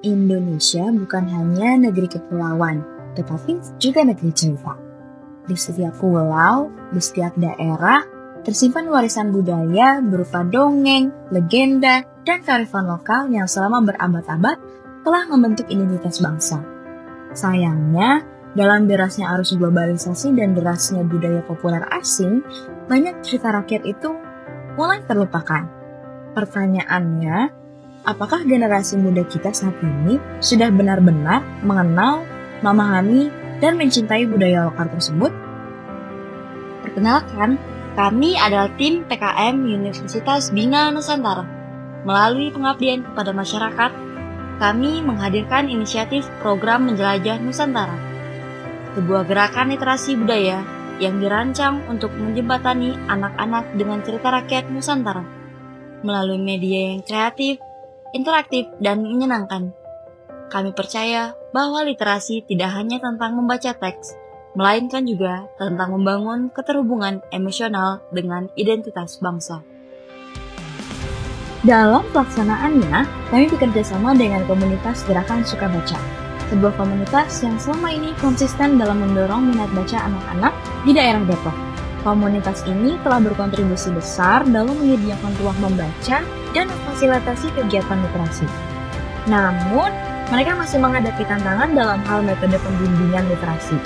Indonesia bukan hanya negeri kepulauan, tetapi juga negeri cerita. Di setiap pulau, di setiap daerah, tersimpan warisan budaya berupa dongeng, legenda, dan kearifan lokal yang selama berabad-abad telah membentuk identitas bangsa. Sayangnya, dalam derasnya arus globalisasi dan derasnya budaya populer asing, banyak cerita rakyat itu mulai terlupakan. Pertanyaannya, apakah generasi muda kita saat ini sudah benar-benar mengenal, memahami, dan mencintai budaya lokal tersebut? Perkenalkan, kami adalah tim PKM Universitas Bina Nusantara. Melalui pengabdian kepada masyarakat, kami menghadirkan inisiatif program Menjelajah Nusantara, sebuah gerakan literasi budaya yang dirancang untuk menjembatani anak-anak dengan cerita rakyat Nusantara melalui media yang kreatif, interaktif, dan menyenangkan. Kami percaya bahwa literasi tidak hanya tentang membaca teks, melainkan juga tentang membangun keterhubungan emosional dengan identitas bangsa. Dalam pelaksanaannya, kami bekerjasama dengan komunitas Gerakan Suka Baca, sebuah komunitas yang selama ini konsisten dalam mendorong minat baca anak-anak di daerah Depok. Komunitas ini telah berkontribusi besar dalam menyediakan ruang membaca dan memfasilitasi kegiatan literasi. Namun, mereka masih menghadapi tantangan dalam hal metode pembimbingan literasi.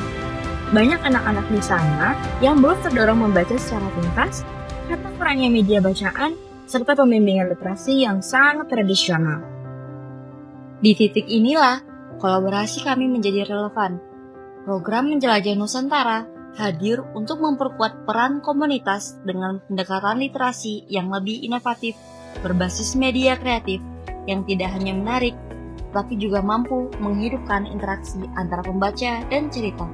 Banyak anak-anak di sana yang belum terdorong membaca secara tuntas karena kurangnya media bacaan serta pembimbingan literasi yang sangat tradisional. Di titik inilah kolaborasi kami menjadi relevan. Program Menjelajah Nusantara hadir untuk memperkuat peran komunitas dengan pendekatan literasi yang lebih inovatif, berbasis media kreatif yang tidak hanya menarik, tapi juga mampu menghidupkan interaksi antara pembaca dan cerita.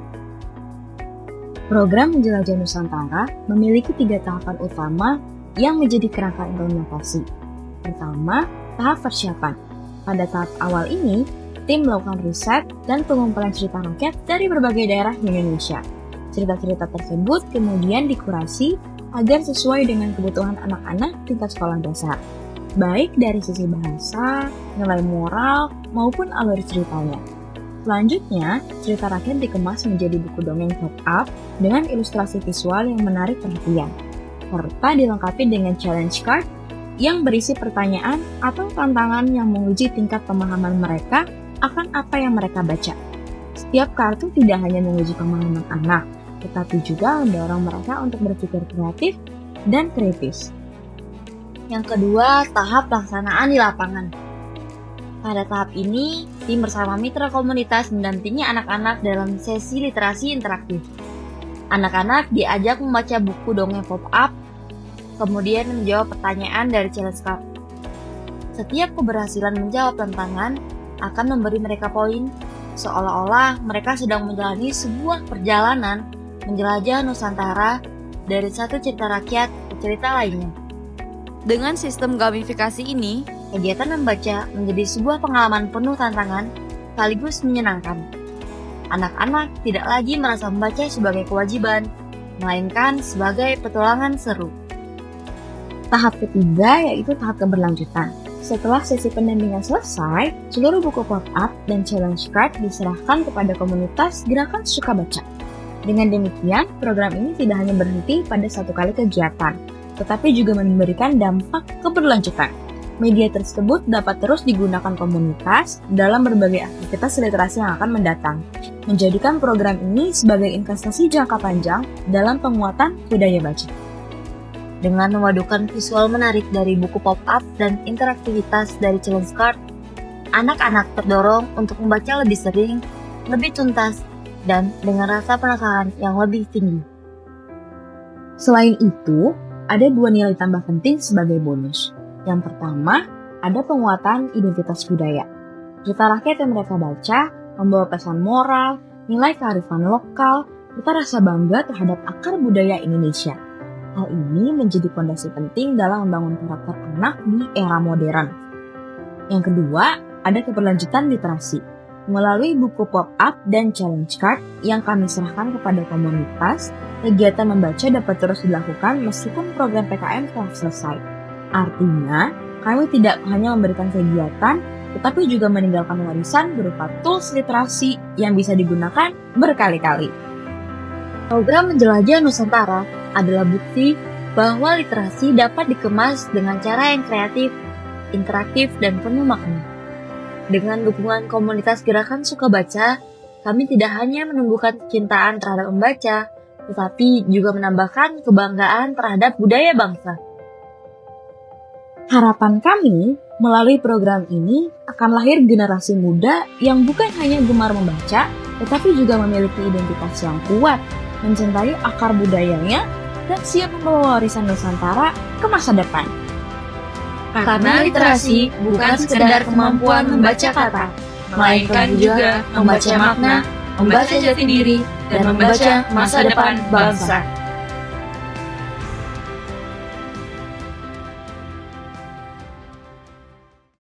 Program Menjelajah Nusantara memiliki 3 tahapan utama yang menjadi kerangka implementasi. Pertama, tahap persiapan. Pada tahap awal ini, tim melakukan riset dan pengumpulan cerita rakyat dari berbagai daerah di Indonesia. Cerita-cerita tersebut kemudian dikurasi agar sesuai dengan kebutuhan anak-anak tingkat sekolah dasar, baik dari sisi bahasa, nilai moral, maupun alur ceritanya. Selanjutnya, cerita rakyat dikemas menjadi buku dongeng pop-up dengan ilustrasi visual yang menarik perhatian, serta dilengkapi dengan challenge card yang berisi pertanyaan atau tantangan yang menguji tingkat pemahaman mereka akan apa yang mereka baca. Setiap kartu tidak hanya menguji pemahaman anak, tetapi juga mendorong mereka untuk berpikir kreatif dan kritis. Yang kedua, tahap pelaksanaan di lapangan. Pada tahap ini, tim bersama mitra komunitas mendampingi anak-anak dalam sesi literasi interaktif. Anak-anak diajak membaca buku dongeng pop-up, kemudian menjawab pertanyaan dari challenge card. Setiap keberhasilan menjawab tantangan akan memberi mereka poin, seolah-olah mereka sedang menjalani sebuah perjalanan menjelajah Nusantara dari satu cerita rakyat ke cerita lainnya. Dengan sistem gamifikasi ini, kegiatan membaca menjadi sebuah pengalaman penuh tantangan sekaligus menyenangkan. Anak-anak tidak lagi merasa membaca sebagai kewajiban, melainkan sebagai petualangan seru. Tahap ketiga yaitu tahap keberlanjutan. Setelah sesi pendampingan selesai, seluruh buku pop-up dan challenge card diserahkan kepada komunitas Gerakan Suka Baca. Dengan demikian, program ini tidak hanya berhenti pada satu kali kegiatan, tetapi juga memberikan dampak keberlanjutan. Media tersebut dapat terus digunakan komunitas dalam berbagai aktivitas literasi yang akan mendatang, menjadikan program ini sebagai investasi jangka panjang dalam penguatan budaya baca. Dengan memadukan visual menarik dari buku pop-up dan interaktivitas dari challenge card, anak-anak terdorong untuk membaca lebih sering, lebih tuntas, dan dengan rasa penasaran yang lebih tinggi. Selain itu, ada 2 nilai tambah penting sebagai bonus. Yang pertama, ada penguatan identitas budaya. Cerita rakyat yang mereka baca membawa pesan moral, nilai kearifan lokal, serta rasa bangga terhadap akar budaya Indonesia. Hal ini menjadi fondasi penting dalam membangun karakter anak di era modern. Yang kedua, ada keberlanjutan literasi. Melalui buku pop-up dan challenge card yang kami serahkan kepada komunitas, kegiatan membaca dapat terus dilakukan meskipun program PKM telah selesai. Artinya, kami tidak hanya memberikan kegiatan, tetapi juga meninggalkan warisan berupa tools literasi yang bisa digunakan berkali-kali. Program Menjelajah Nusantara adalah bukti bahwa literasi dapat dikemas dengan cara yang kreatif, interaktif, dan penuh makna. Dengan dukungan komunitas Gerakan Suka Baca, kami tidak hanya menumbuhkan kecintaan terhadap membaca, tetapi juga menambahkan kebanggaan terhadap budaya bangsa. Harapan kami melalui program ini akan lahir generasi muda yang bukan hanya gemar membaca, tetapi juga memiliki identitas yang kuat, mencintai akar budayanya, dan siap membawa warisan Nusantara ke masa depan. Karena literasi bukan sekedar kemampuan membaca kata, melainkan juga membaca makna, membaca jati diri, dan membaca masa depan bangsa.